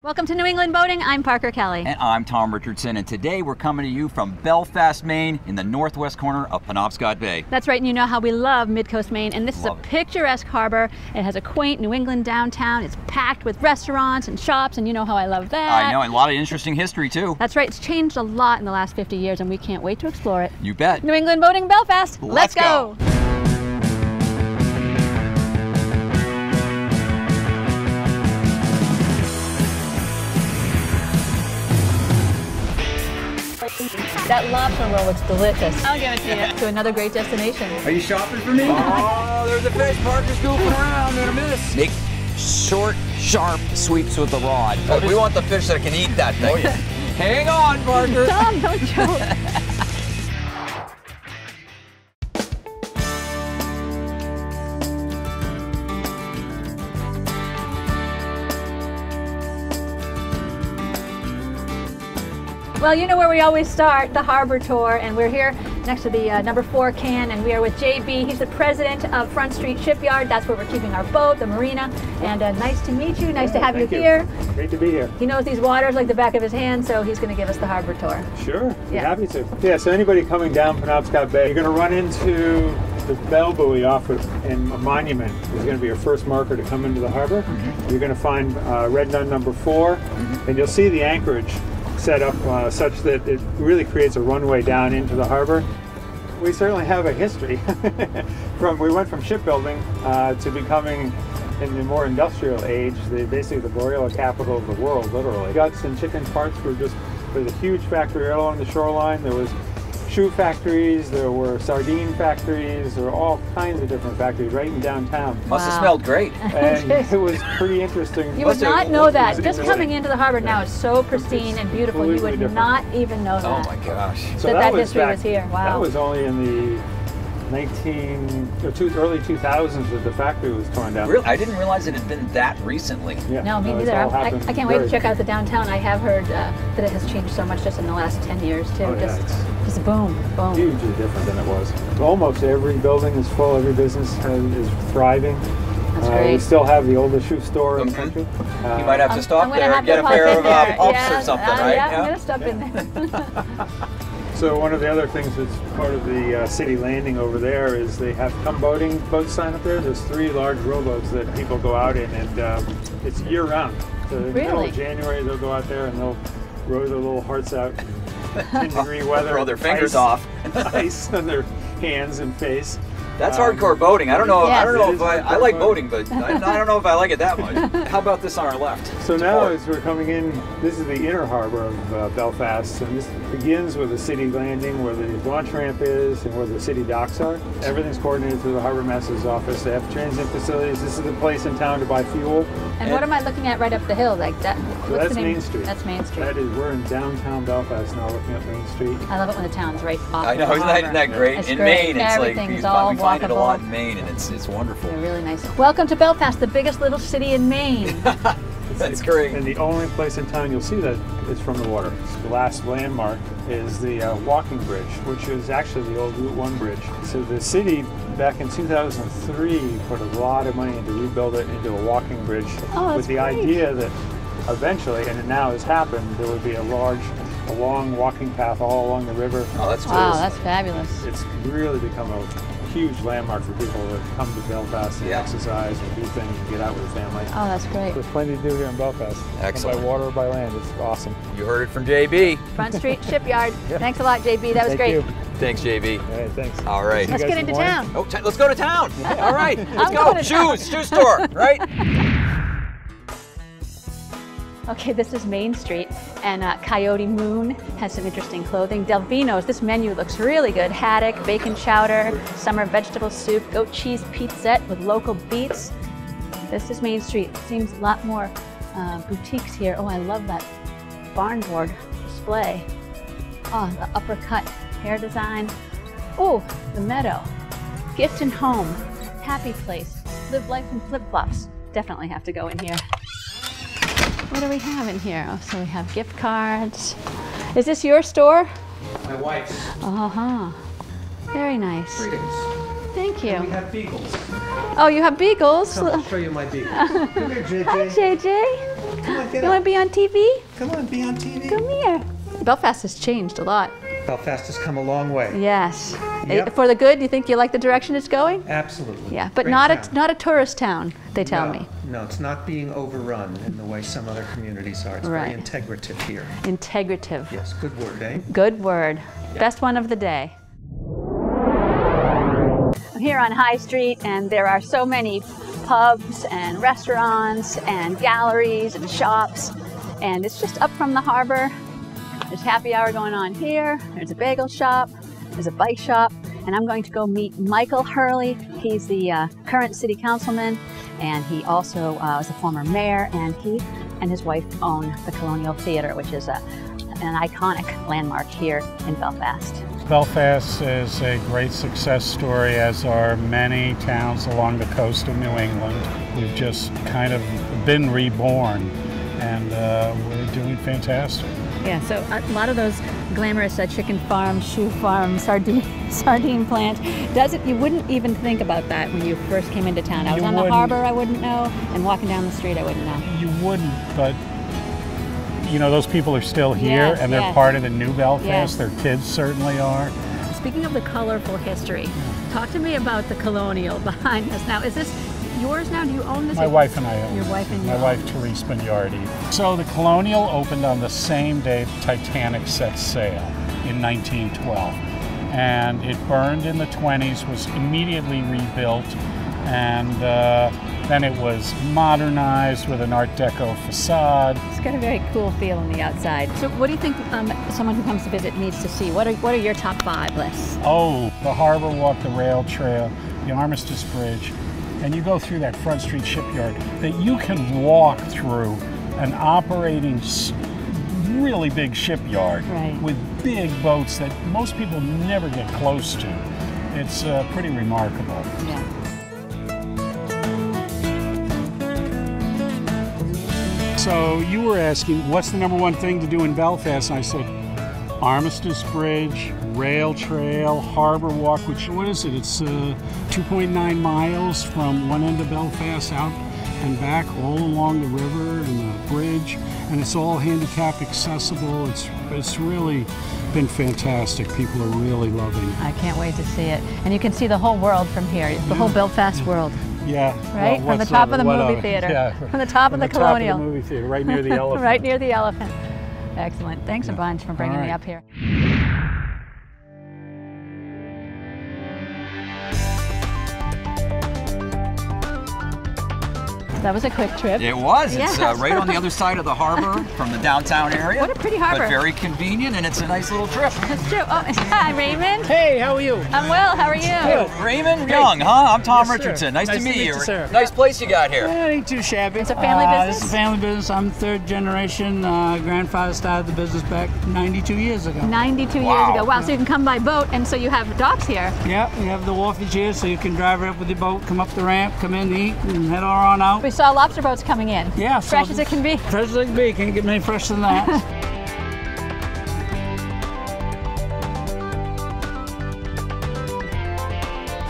Welcome to New England Boating. I'm Parker Kelly. And I'm Tom Richardson, and today we're coming to you from Belfast, Maine, in the northwest corner of Penobscot Bay. That's right, and you know how we love Mid-Coast Maine, and this is a picturesque harbor. It has a quaint New England downtown. It's packed with restaurants and shops, and you know how I love that. I know, and a lot of interesting history too. That's right, it's changed a lot in the last 50 years, and we can't wait to explore it. You bet. New England Boating Belfast, let's go. That lobster roll looks delicious. I'll give it to you. To another great destination. Are you shopping for me? Oh, there's a fish. Parker's goofing around in a miss. Make short, sharp sweeps with the rod. But we want the fish that can eat that thing. Oh, yeah. Hang on, Parker. Tom, don't joke. Well, you know where we always start, the harbor tour, and we're here next to the number 4 can, and we are with JB. He's the president of Front Street Shipyard. That's where we're keeping our boat, the marina, and nice to meet you. Nice to have you here. Great to be here. He knows these waters like the back of his hand, so he's going to give us the harbor tour. Sure, happy to. Yeah, so anybody coming down Penobscot Bay, you're going to run into the bell buoy off in a monument. Is going to be your first marker to come into the harbor. You're going to find red nun number 4, and you'll see the anchorage set up such that it really creates a runway down into the harbor. We certainly have a history. We went from shipbuilding to becoming, in the more industrial age, basically the broiler capital of the world, literally. Guts and chicken parts there's a huge factory all along the shoreline. There was shoe factories, there were sardine factories, there were all kinds of different factories right in downtown. Must have smelled great. And it was pretty interesting. You would not know that. Just coming into the harbor now is so pristine and beautiful. You would not even know that. Oh my gosh. So that history was here. Wow. That was only in the early 2000s that the factory was torn down. Really? I didn't realize it had been that recently. Yeah. No, me neither. I can't wait to check out the downtown. I have heard that it has changed so much just in the last 10 years too. Oh, yeah, just boom, boom. Hugely different than it was. Almost every building is full. Every business is thriving. That's great. We still have the oldest shoe store in the country. You might have to stop there and get a pair of ups or something, right? Yeah, I'm going to stop in there. So one of the other things that's part of the city landing over there is they have come boating boats sign up there. There's 3 large rowboats that people go out in, and it's year round. So in the middle of January they'll go out there and they'll row their little hearts out. 10-degree weather. Throw their fingers off. Ice on their hands and face. That's hardcore boating. I don't know. Yes. I don't know if I like boating, but I don't know if I like it that much. How about this on our left? So now, as we're coming in, this is the inner harbor of Belfast, and this begins with the city landing, where the launch ramp is, and where the city docks are. Everything's coordinated through the harbor master's office. They have transient facilities. This is the place in town to buy fuel. And what am I looking at right up the hill like that? So that's Main Street. That's Main Street. We're in downtown Belfast now, looking at Main Street. I love it when the town's right off. I know, isn't that great? It's in great. Maine, it's everything's like all we find it a lot walkable. in Maine, and it's wonderful. They're really nice. Welcome to Belfast, the biggest little city in Maine. That's great. And the only place in town you'll see that is from the water. The last landmark is the walking bridge, which is actually the old Route 1 bridge. So the city, back in 2003, put a lot of money into rebuild it into a walking bridge with the idea that eventually, and it now has happened, there would be a long walking path all along the river. Oh, that's cool. Wow, that's fabulous. It's really become a huge landmark for people that come to Belfast and exercise and do things and get out with the family. Oh, that's great. There's plenty to do here in Belfast. Excellent. By water or by land, it's awesome. You heard it from JB. Front Street Shipyard. Thanks a lot, JB. That was great. You. Thanks, JB. All right, thanks. All right. Let's get into town. Oh, let's go to town. All right, let's I'm go. Shoe store, right? Okay, this is Main Street, and Coyote Moon has some interesting clothing. Delvino's, this menu looks really good. Haddock, bacon chowder, summer vegetable soup, goat cheese pizzette with local beets. This is Main Street. Seems a lot more boutiques here. Oh, I love that barn board display. Oh, the uppercut hair design. Oh, the Meadow. Gift and Home. Happy Place. Live life in flip-flops. Definitely have to go in here. What do we have in here? Oh, so we have gift cards. Is this your store? My wife's. Uh-huh. Very nice. Greetings. Thank you. And we have beagles. Oh, you have beagles? I'll show you my beagles. Come here, JJ. Hi, JJ. Come on, You get want to up. be on TV? Come on, be on TV. Come here. Belfast has changed a lot. Belfast has come a long way. Yes. Yep. For the good, you think you like the direction it's going? Absolutely. Yeah, but Great not town. not a tourist town, they tell No, me. No, it's not being overrun in the way some other communities are. It's Right. very integrative here. Integrative. Yes, good word, eh? Good word. Best one of the day. I'm here on High Street, and there are so many pubs and restaurants and galleries and shops, and it's just up from the harbor. There's happy hour going on here. There's a bagel shop. There's a bike shop, and I'm going to go meet Michael Hurley. He's the current city councilman, and he also was a former mayor, and he and his wife own the Colonial Theatre, which is an iconic landmark here in Belfast. Belfast is a great success story, as are many towns along the coast of New England. We've just kind of been reborn, and we're doing fantastic. Yeah, so a lot of those glamorous chicken farms, shoe farms, sardine plant, you wouldn't even think about that when you first came into town. I was You on the wouldn't. harbor, I wouldn't know, and walking down the street, I wouldn't know. You wouldn't, but you know, those people are still here, Yes, and they're yes. part of the new Belfast. Yes. Their kids certainly are. Speaking of the colorful history, talk to me about the Colonial behind us. Now, is this yours now? Do you own this? My wife and I own Your it. wife and you My own wife, it. Therese Bignardi. So the Colonial opened on the same day the Titanic set sail in 1912. And it burned in the 20s, was immediately rebuilt, and then it was modernized with an Art Deco facade. It's got a very cool feel on the outside. So what do you think someone who comes to visit needs to see? What are your top 5 lists? Oh, the Harbor Walk, the rail trail, the Armistice Bridge, and you go through that Front Street shipyard that you can walk through an operating really big shipyard Right. with big boats that most people never get close to. It's pretty remarkable. Yeah. So you were asking, what's the #1 thing to do in Belfast? And I said, Armistice Bridge, rail trail, Harbor Walk, which, what is it? It's 2.9 miles from one end of Belfast out and back, all along the river and the bridge, and it's all handicap accessible. It's really been fantastic. People are really loving it. I can't wait to see it. And you can see the whole world from here, the whole Belfast world. Yeah. Right? well, From the what's top of of the what movie it? theater. Yeah. From the top of the Colonial. Top of the movie theater, right near the elephant. Right near the elephant. Excellent. Thanks a Yeah. bunch for bringing All me right. up here. That was a quick trip. It was. It's Yes. right on the other side of the harbor from the downtown area. What a pretty harbor. But very convenient, and it's a nice little trip. That's true. Oh, hi, Raymond. Hey, how are you? I'm well. How are you? Raymond Young, huh? I'm Tom Yes, sir. Richardson. Nice to meet you. sir. Nice place you got here. It ain't too shabby. It's a family This business? is a family business. I'm third generation. Grandfather started the business back 92 years ago. 92 years Wow. ago. Wow, so you can come by boat, and so you have docks here. Yeah, we have the wharfage here, so you can drive right up with your boat, come up the ramp, come in, eat, and head on out. We saw lobster boats coming in. Yeah, Fresh as it can be. Fresh as it can be. Can't get any fresher than that.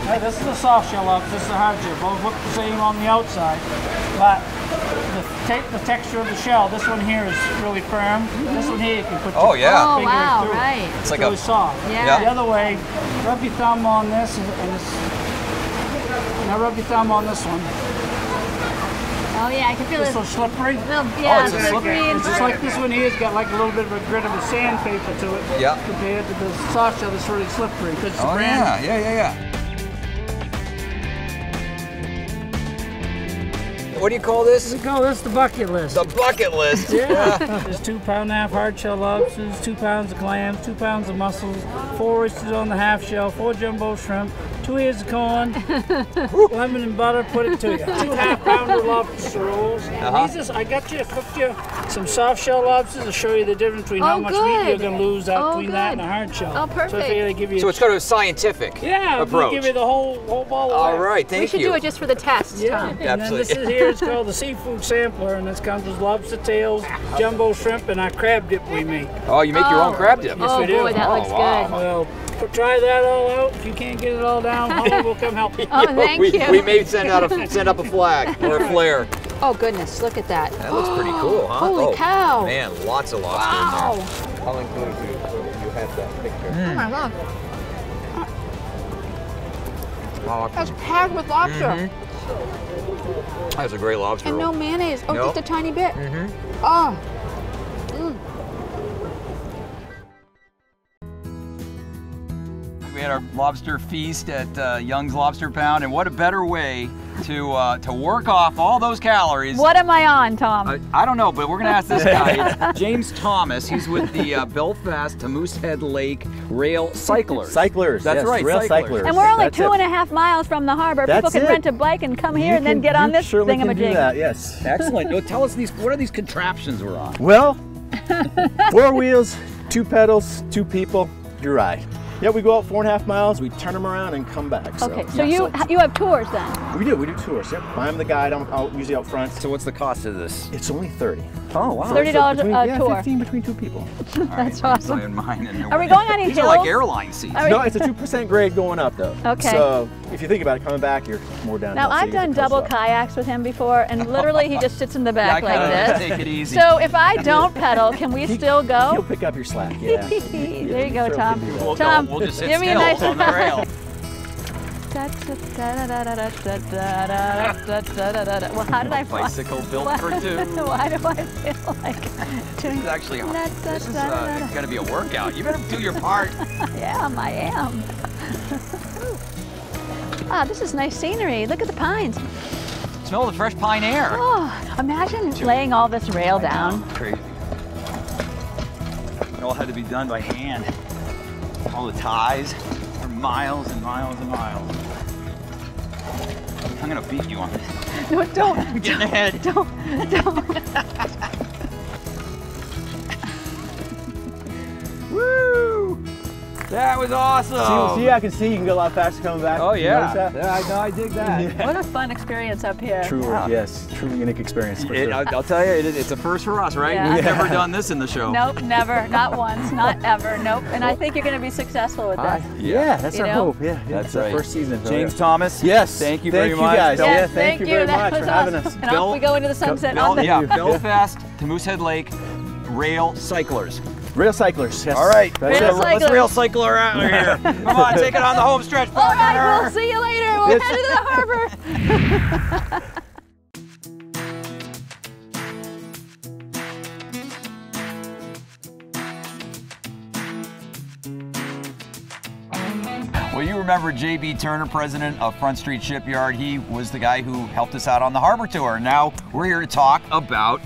Hey, this is the soft shell lobster. This is the hard shell. Both look the same on the outside, but the texture of the shell. This one here is really firm. This one here you can put. Oh, your yeah. Oh, finger wow, through. right. It's like really a soft. Yeah. The other way, rub your thumb on this, and this. Now rub your thumb on this one. Oh, yeah, I can feel It's it. so slippery. Little, yeah, it's a slippery and It's just like this one here. It's got like a little bit of a grit of a sandpaper to it. Yeah. Compared to the soft shell that's really slippery. Because it's Oh, brand. yeah. What do you call this? We call this the bucket list. The bucket list. Yeah. There's 2.5 pound hard shell lobsters, 2 pounds of clams, 2 pounds of mussels, 4 oysters on the half shell, 4 jumbo shrimp, 2 ears of corn, lemon and butter, put it to you. 2 half-pounder lobster rolls. These are, I got you, cooked you some soft shell lobsters to show you the difference between how much meat you're good. going to lose out Oh, between that good. and a hard shell. Oh, perfect. So I figured I'd give you So it's kind of a scientific yeah, approach. we'll give you the whole ball of All wax. right, thank you. We should do it just for the test, Yeah, Tom. and then this Absolutely. is here, it's called the seafood sampler, and this comes with lobster tails, jumbo shrimp, and our crab dip we make. Oh, you make your own crab dip. Oh, we do. boy, that Oh, looks wow. good. Well, try that all out. If you can't get it all down, Holly will come help you. Oh, thank you. We may send up a flag or a flare. Oh goodness, look at that. That looks pretty cool, huh? Holy cow. Man, lots of lobster in there. I'll include you have that picture. Oh my God. Oh, That's packed with lobster. that's a great lobster And roll. no mayonnaise. Oh, Nope. just a tiny bit. Oh. We had our lobster feast at Young's Lobster Pound, and what a better way to work off all those calories. What am I on, Tom? I don't know, but we're gonna ask this guy, James Thomas. He's with the Belfast to Moosehead Lake Rail Cyclers. Cyclers. That's yes, right, rail cyclers. And we're only That's 2.5 miles from the harbor. People That's can it. rent a bike and come here and then get on this certainly can do thingamajig. that, yes. Excellent. No, tell us what are these contraptions we're on? Well, 4 wheels, 2 pedals, 2 people, you ride. Yeah, we go out 4.5 miles, we turn them around and come back. Okay, so you have tours then? We do tours, yep. I'm the guide, I'm usually out front. So what's the cost of this? It's only 30. Oh, wow. $30 between, a yeah, tour. 15 between 2 people. That's awesome. Are Are we going on any These hills? are like airline seats. Are we- No, it's a 2% grade going up though. Okay. So if you think about it, coming back, you're more down. Now I've done double kayaks with him before, and literally he just sits in the back like this. Take it easy. So if I don't pedal, can we still He'll go? pick up your slack, yeah. There you go, Sure Tom. can do that. Tom, we'll just sit give me a still nice on the rail. Well, how did I fly? Bicycle built for two. Why do I feel like This is actually this is going to be a workout. You better do your part. I am. Ah, this is nice scenery. Look at the pines. Smell the fresh pine air. Oh, imagine laying all this rail down. Crazy. It all had to be done by hand. All the ties for miles and miles and miles. I'm gonna beat you on this. No, don't. Get in the head. Don't. Woo! That was awesome. See, I can see you can go a lot faster coming back. Oh You yeah. notice that? Yeah, I dig that. Yeah. What a fun experience up here. True, yes, true unique experience for sure. I'll tell you, it's a first for us, right? Yeah. We've never done this in the show. Nope, never, not once, not ever, nope. And I think you're going to be successful with this. Yeah, that's You our know? hope. Yeah, That's it's our right. first season. James Thomas. Yes. Thank you very much. Guys. Yes, Yeah, thank you very That much was for having awesome. us. And off we go into the sunset on the... Yeah, Belfast to Moosehead Lake Rail Cyclers. Rail cyclers. Yes. All right, That's Rail it. cyclers. let's rail cycler out of here. Come on, take it on the home stretch, All right, partner. we'll see you later. We'll Yes. head to the harbor. Well, you remember J.B. Turner, president of Front Street Shipyard. He was the guy who helped us out on the harbor tour. Now we're here to talk about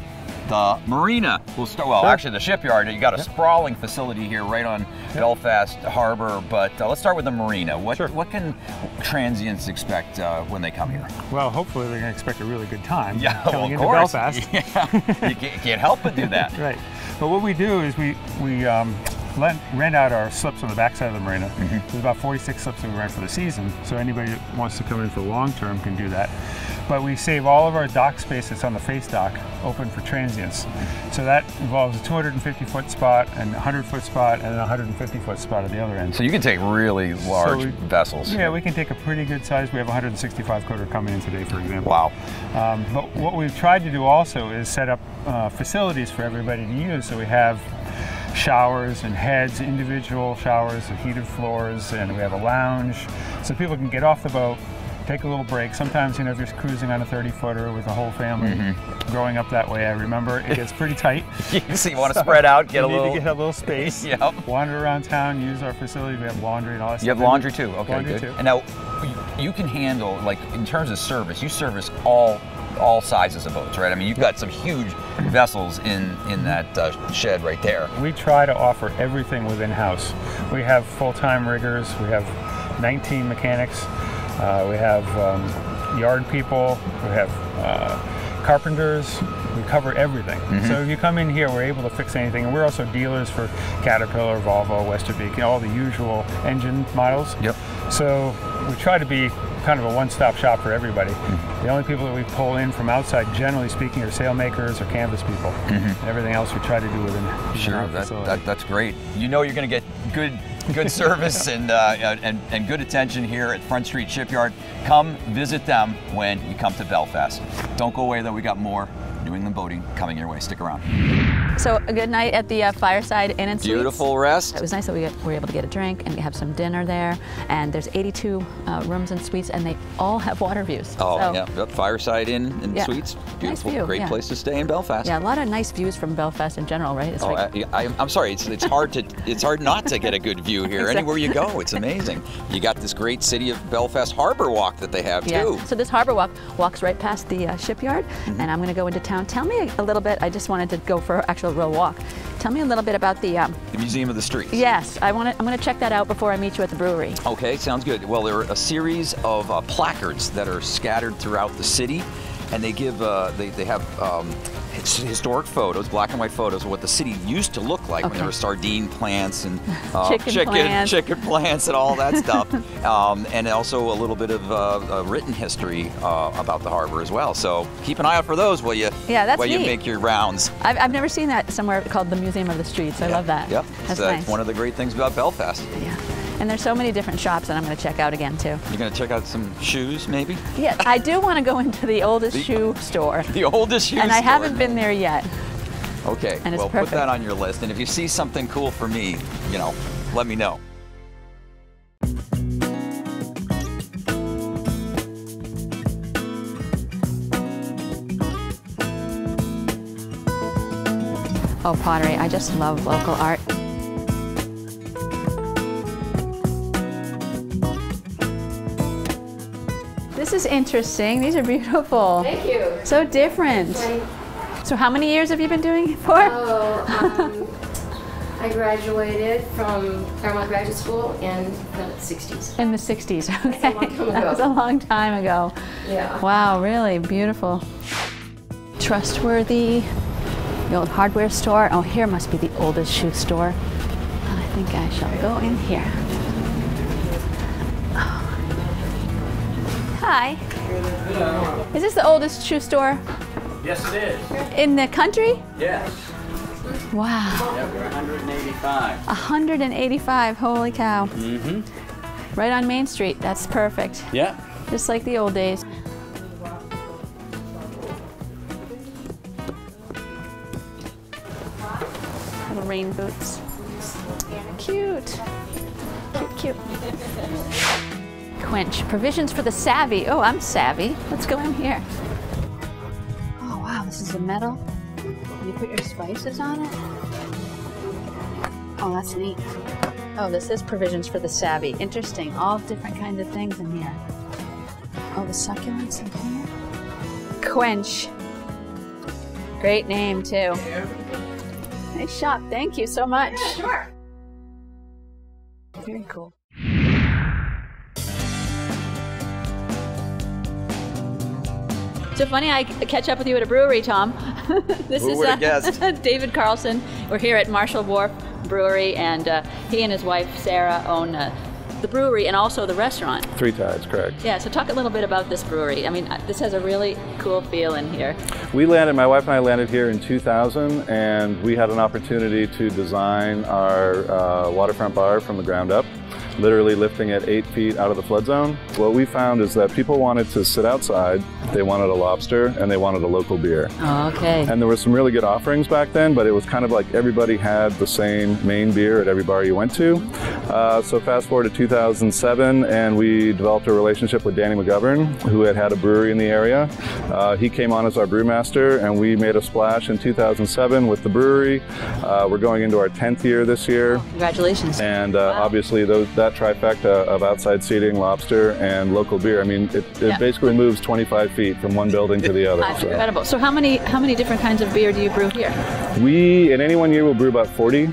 the marina. We'll start, well, actually the shipyard. You got a sprawling facility here right on Belfast Harbor, but let's start with the marina. What can transients expect when they come here? Well, hopefully they're going to expect a really good time Yeah, well, coming of into course. Belfast. Yeah. You can't help but do that. Right. But what we do is we rent out our slips on the backside of the marina. There's about 46 slips that we rent for the season, so anybody that wants to come in for the long term can do that. But we save all of our dock space that's on the face dock open for transients. So that involves a 250-foot spot, and a 100-foot spot, and a 150-foot spot at the other end. So you can take really large vessels. Yeah, we can take a pretty good size. We have a 165-footer coming in today, for example. Wow. But what we've tried to do also is set up facilities for everybody to use. So we have showers and heads, individual showers, and heated floors, and we have a lounge so people can get off the boat, take a little break. Sometimes, if you're cruising on a 30-footer with the whole family, growing up that way, I remember it gets pretty tight. So you want to spread out, get a You little. need to get a little space. Yep. Wander around town, use our facility. We have laundry and all that stuff. You have laundry too. Okay, Laundry good. too. And now you can handle, like, in terms of service, you service all sizes of boats, right? I mean, you've got some huge vessels in that shed right there. We try to offer everything within house. We have full-time riggers. We have 19 mechanics. We have yard people. We have carpenters. We cover everything. So if you come in here, we're able to fix anything. And we're also dealers for Caterpillar, Volvo, Westerbeek, all the usual engine models. Yep. So we try to be kind of a one-stop shop for everybody. The only people that we pull in from outside, generally speaking, are sailmakers or canvas people. Everything else we try to do within Sure, our facility. that's great. You know you're going to get good good service and good attention here at Front Street Shipyard. Come visit them when you come to Belfast. Don't go away though, we got more New England boating coming your way. Stick around. So a good night at the Fireside Inn and Suites. Beautiful rest. It was nice that we were able to get a drink and have some dinner there. And there's 82 rooms and suites, and they all have water views. Oh, so, yeah. Yep. Fireside Inn and Suites. Beautiful, nice view, great place to stay in Belfast. Yeah, a lot of nice views from Belfast in general, right? It's I'm sorry. It's hard not to get a good view here. Exactly. Anywhere you go, it's amazing. You got this great City of Belfast Harbor Walk that they have too. So this Harbor Walk walks right past the shipyard, and I'm going to go into town. Tell me a little bit. I just wanted to go for an actual real walk. Tell me a little bit about the Museum of the Streets. Yes, I'm going to check that out before I meet you at the brewery. Okay, sounds good. Well, there are a series of placards that are scattered throughout the city, and they give they have historic photos, black and white photos of what the city used to look like when there were sardine plants and chicken plants and all that stuff, and also a little bit of written history about the harbor as well. So keep an eye out for those while you you make your rounds. I've never seen that somewhere called the Museum of the Streets. I love that. Yep, that's nice. That's one of the great things about Belfast. Yeah. And there's so many different shops that I'm going to check out again too. You're going to check out some shoes, maybe? Yeah, I do want to go into the oldest shoe store. The oldest shoe store. And I haven't been there yet. Okay, and well, put that on your list. And if you see something cool for me, let me know. Oh, pottery. I just love local art. This is interesting. These are beautiful. Thank you. So different. So how many years have you been doing it for? I graduated from Claremont Graduate School in the 60s. In the 60s, okay. That was a long time ago. Yeah. Wow, really beautiful. Trustworthy. The old hardware store. Oh, here must be the oldest shoe store. I think I shall go in here. Hi. Is this the oldest shoe store? Yes, it is. In the country? Yes. Wow. Yeah, we're 185. 185, holy cow. Mm-hmm. Right on Main Street, that's perfect. Yeah. Just like the old days. Little rain boots. Cute. Cute, cute. Quench, provisions for the savvy. Oh, I'm savvy. Let's go in here. Oh, wow, this is a metal. You put your spices on it. Oh, that's neat. Oh, this is provisions for the savvy. Interesting. All different kinds of things in here. Oh, the succulents in here. Quench. Great name, too. Nice shop. Thank you so much. Yeah, sure. Very cool. So funny I catch up with you at a brewery, Tom. This Who would have guessed? David Carlson. We're here at Marshall Wharf Brewery, and he and his wife Sarah own the brewery and also the restaurant. Three Tides, correct. Yeah, so talk a little bit about this brewery. I mean, this has a really cool feel in here. My wife and I landed here in 2000, and we had an opportunity to design our waterfront bar from the ground up, literally lifting it 8 feet out of the flood zone. What we found is that people wanted to sit outside, they wanted a lobster, and they wanted a local beer. Oh, okay. And there were some really good offerings back then, but it was kind of like everybody had the same Maine beer at every bar you went to. So fast forward to 2007, and we developed a relationship with Danny McGovern, who had a brewery in the area. He came on as our brewmaster, and we made a splash in 2007 with the brewery. We're going into our 10th year this year. Congratulations. And obviously that trifecta of outside seating, lobster, and local beer, I mean, it basically moves 25 feet from one building to the other. That's incredible. So how many different kinds of beer do you brew here? We, in any one year, will brew about 40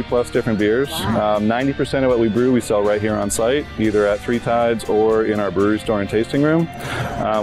plus different beers. Wow. 90% of what we brew, we sell right here on site, either at Three Tides or in our brewery store and tasting room.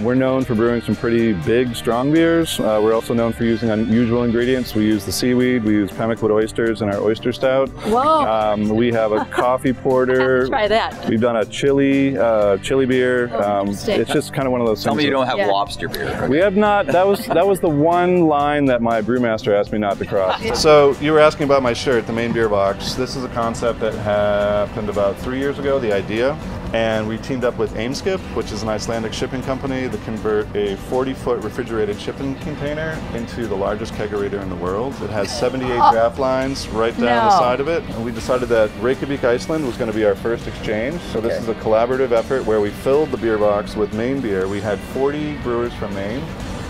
We're known for brewing some pretty big, strong beers. We're also known for using unusual ingredients. We use the seaweed, we use Pemmican oysters in our oyster stout. Whoa! We have a coffee porter beer. Try that. We've done a chili beer. Interesting. It's just kind of one of those Tell things. me you don't have Yeah. lobster beer. We have not. That was the one line that my brewmaster asked me not to cross. So you were asking about my shirt, the Maine beer box. This is a concept that happened about 3 years ago. The idea. And we teamed up with Ameskip, which is an Icelandic shipping company that convert a 40-foot refrigerated shipping container into the largest kegerator in the world. It has 78 draft lines right down the side of it. And we decided that Reykjavik, Iceland was going to be our first exchange. So this is a collaborative effort where we filled the beer box with Maine beer. We had 40 brewers from Maine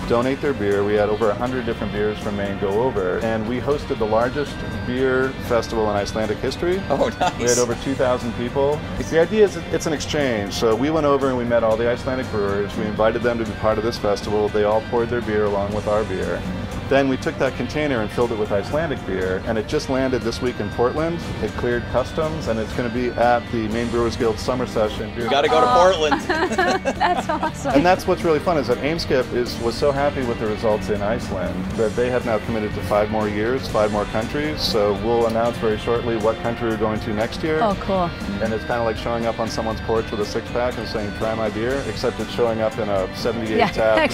donate their beer. We had over 100 different beers from Maine go over, and we hosted the largest beer festival in Icelandic history. Oh, nice. We had over 2,000 people. The idea is it's an exchange. So we went over and we met all the Icelandic brewers. We invited them to be part of this festival. They all poured their beer along with our beer. Then we took that container and filled it with Icelandic beer, and it just landed this week in Portland. It cleared customs, and it's going to be at the Maine Brewers Guild Summer Session. You got to go to Portland. That's awesome. And that's what's really fun is that Ameskip was so happy with the results in Iceland that they have now committed to 5 more years, 5 more countries. So we'll announce very shortly what country we're going to next year. Oh, cool. And it's kind of like showing up on someone's porch with a 6-pack and saying, "Try my beer," except it's showing up in a 78 tap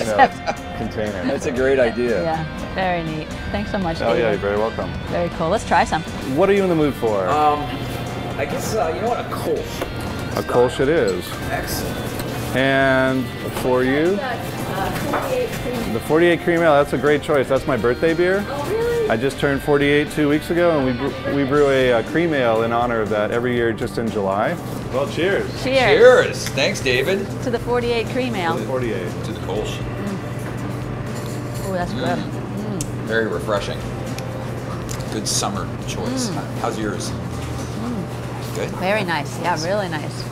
container. That's a great idea. Yeah, very neat. Thanks so much, Oh David. yeah, you're very welcome. Very cool. Let's try some. What are you in the mood for? I guess, you know what, a Kolsch. A Kolsch it is. Excellent. And for you? The 48 Cream Ale, that's a great choice. That's my birthday beer. Oh, really? I just turned 48 2 weeks ago, and we brew a cream ale in honor of that every year just in July. Well, cheers. Cheers. Cheers. Thanks, David. To the 48 Cream Ale. 48. To the Kolsch. Oh, that's good. Very refreshing. Good summer choice. How's yours? Good. Very nice. Yeah, really nice.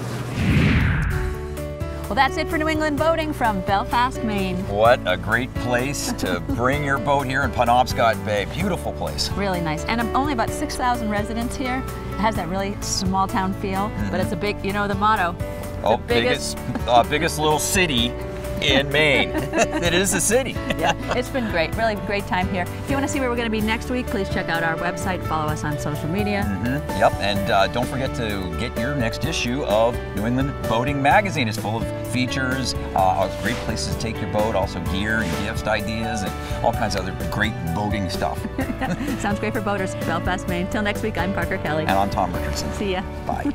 Well, that's it for New England Boating from Belfast, Maine. What a great place to bring your boat here in Penobscot Bay. Beautiful place. Really nice. And only about 6,000 residents here. It has that really small town feel, but it's a big, you know the motto. Oh, biggest little city in Maine. It is a city. Yeah, it's been great. Really great time here. If you want to see where we're going to be next week, please check out our website. Follow us on social media. Yep, and don't forget to get your next issue of New England Boating Magazine. It's full of features, great places to take your boat, also gear and gifts, ideas, and all kinds of other great boating stuff. Sounds great for boaters. Belfast, Maine. Till next week, I'm Parker Kelly. And I'm Tom Richardson. See ya. Bye.